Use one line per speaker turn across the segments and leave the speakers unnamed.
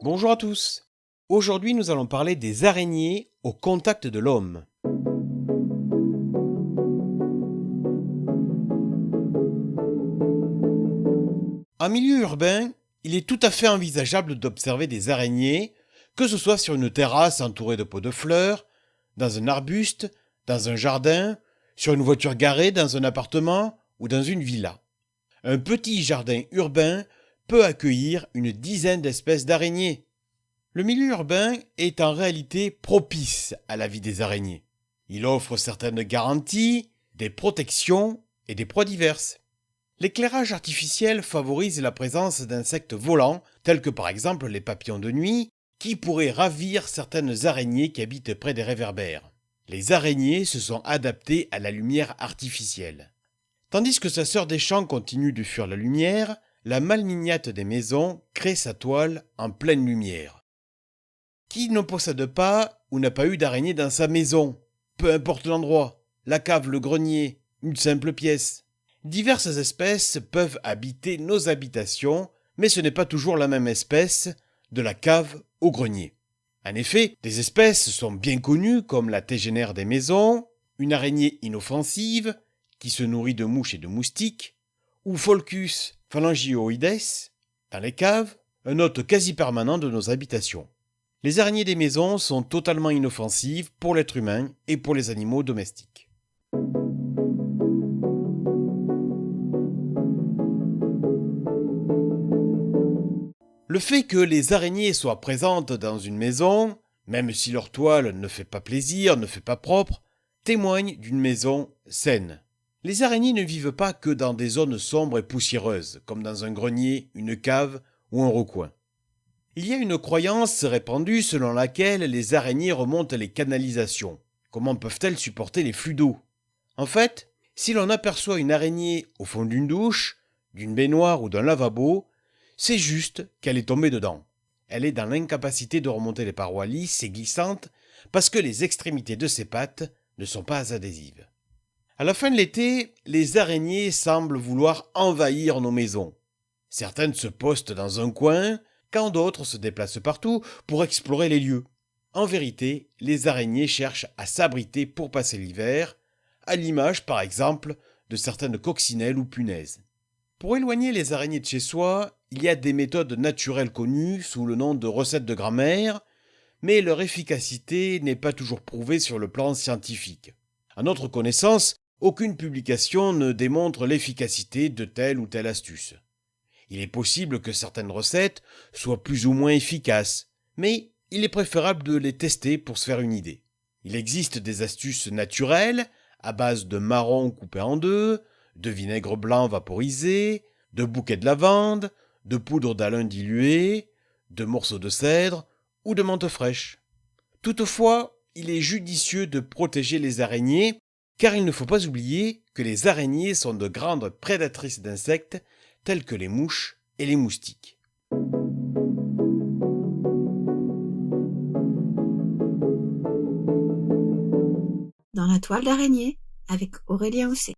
Bonjour à tous. Aujourd'hui, nous allons parler des araignées au contact de l'homme. En milieu urbain, il est tout à fait envisageable d'observer des araignées, que ce soit sur une terrasse entourée de pots de fleurs, dans un arbuste, dans un jardin, sur une voiture garée dans un appartement ou dans une villa. Un petit jardin urbain peut accueillir une dizaine d'espèces d'araignées. Le milieu urbain est en réalité propice à la vie des araignées. Il offre certaines garanties, des protections et des proies diverses. L'éclairage artificiel favorise la présence d'insectes volants, tels que par exemple les papillons de nuit, qui pourraient ravir certaines araignées qui habitent près des réverbères. Les araignées se sont adaptées à la lumière artificielle. Tandis que sa sœur des champs continue de fuir la lumière, la malmignate des maisons crée sa toile en pleine lumière. Qui ne possède pas ou n'a pas eu d'araignée dans sa maison, peu importe l'endroit, la cave, le grenier, une simple pièce. Diverses espèces peuvent habiter nos habitations, mais ce n'est pas toujours la même espèce, de la cave au grenier. En effet, des espèces sont bien connues comme la tégénaire des maisons, une araignée inoffensive qui se nourrit de mouches et de moustiques, ou Pholcus phalangioides, dans les caves, un hôte quasi permanent de nos habitations. Les araignées des maisons sont totalement inoffensives pour l'être humain et pour les animaux domestiques. Le fait que les araignées soient présentes dans une maison, même si leur toile ne fait pas plaisir, ne fait pas propre, témoigne d'une maison saine. Les araignées ne vivent pas que dans des zones sombres et poussiéreuses, comme dans un grenier, une cave ou un recoin. Il y a une croyance répandue selon laquelle les araignées remontent les canalisations. Comment peuvent-elles supporter les flux d'eau ? En fait, si l'on aperçoit une araignée au fond d'une douche, d'une baignoire ou d'un lavabo, c'est juste qu'elle est tombée dedans. Elle est dans l'incapacité de remonter les parois lisses et glissantes parce que les extrémités de ses pattes ne sont pas adhésives. À la fin de l'été, les araignées semblent vouloir envahir nos maisons. Certaines se postent dans un coin, quand d'autres se déplacent partout pour explorer les lieux. En vérité, les araignées cherchent à s'abriter pour passer l'hiver, à l'image par exemple de certaines coccinelles ou punaises. Pour éloigner les araignées de chez soi, il y a des méthodes naturelles connues sous le nom de recettes de grand-mère, mais leur efficacité n'est pas toujours prouvée sur le plan scientifique. À notre connaissance, aucune publication ne démontre l'efficacité de telle ou telle astuce. Il est possible que certaines recettes soient plus ou moins efficaces, mais il est préférable de les tester pour se faire une idée. Il existe des astuces naturelles à base de marrons coupés en deux, de vinaigre blanc vaporisé, de bouquets de lavande, de poudre d'alun diluée, de morceaux de cèdre ou de menthe fraîche. Toutefois, il est judicieux de protéger les araignées, car il ne faut pas oublier que les araignées sont de grandes prédatrices d'insectes tels que les mouches et les moustiques.
Dans la toile d'araignée, avec Aurélien Hosset.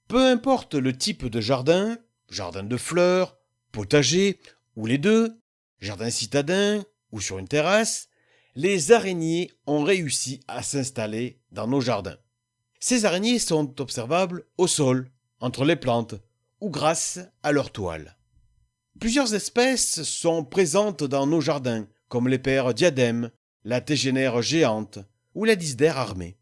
Peu importe le type de jardin, jardin de fleurs, potager ou les deux, jardin citadin ou sur une terrasse, les araignées ont réussi à s'installer dans nos jardins. Ces araignées sont observables au sol, entre les plantes ou grâce à leur toile. Plusieurs espèces sont présentes dans nos jardins, comme les pères diadèmes, la tégénaire géante ou la dysdère armée.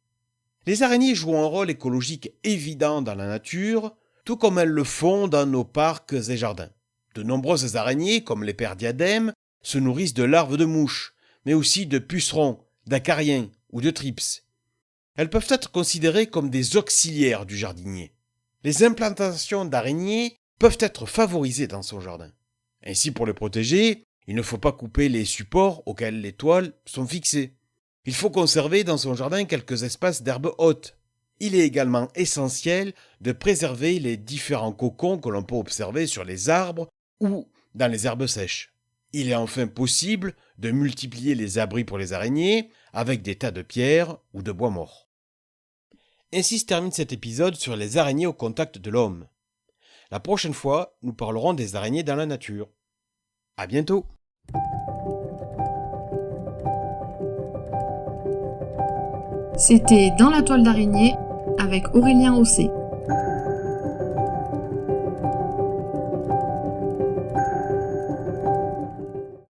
Les araignées jouent un rôle écologique évident dans la nature, tout comme elles le font dans nos parcs et jardins. De nombreuses araignées, comme les pères diadèmes, se nourrissent de larves de mouches, mais aussi de pucerons, d'acariens ou de thrips. Elles peuvent être considérées comme des auxiliaires du jardinier. Les implantations d'araignées peuvent être favorisées dans son jardin. Ainsi, pour les protéger, il ne faut pas couper les supports auxquels les toiles sont fixées. Il faut conserver dans son jardin quelques espaces d'herbes hautes. Il est également essentiel de préserver les différents cocons que l'on peut observer sur les arbres ou dans les herbes sèches. Il est enfin possible de multiplier les abris pour les araignées avec des tas de pierres ou de bois mort. Ainsi se termine cet épisode sur les araignées au contact de l'homme. La prochaine fois, nous parlerons des araignées dans la nature. À bientôt!
C'était Dans la toile d'araignée avec Aurélien Hosset.